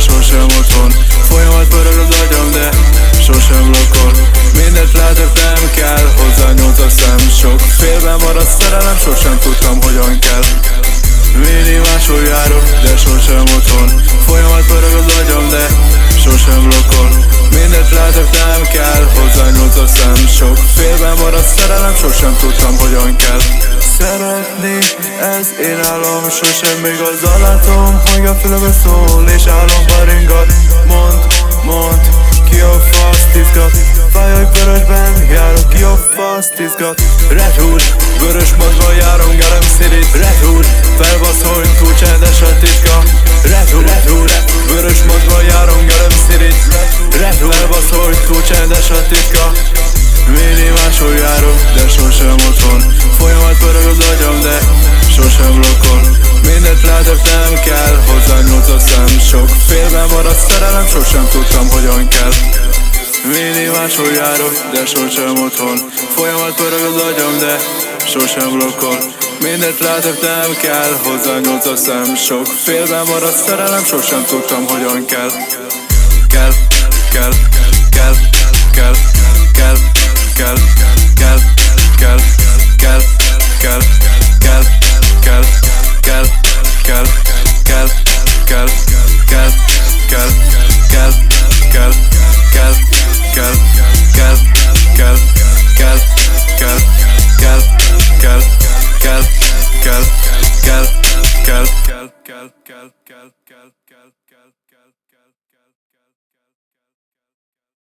sosem otthon. Folyamat pörög az agyam, de sosem lokol. Mindent látok, nem kell, hozzányúlt a szem. Sok félben maradt szerelem, sosem tudtam, hogyan kell. Minimásul járok, de sosem otthon. Folyamat pörög az agyam, de sosem lokol. Mindent látok, nem kell, hozzányúlt a szem. Sok félben maradt szerelem, sosem tudtam, hogyan kell. Szeretni, ez én állom, sosem még azzal látom, hogy a fülöbe szól és álomba ringat. Mondd, ki a fasz tizgat. Fájak vörösben, járok, ki a fasz tizgat. Red Hood, vörös modban járom, Garem City. Red Hood, felbaszolj, túl csendes a titka. Red Hood, vörös modban járom, Garem City. Red Hood, felbaszolj, túl csendes a titka. Minimásul járok, de sosem otthon. Folyamat pörög az agyam, de sosem lokol. Mindent látok, nem kell, hozzányúlt a szem. Sok félben maradt szerelem, sosem tudtam, hogyan kell. Minimásul járok, de sosem otthon. Folyamat pörög az agyam, de sosem lokol. Mindent látok, nem kell, hozzányúlt a szem. Sok félben maradt szerelem, sosem tudtam, hogyan kell. Kell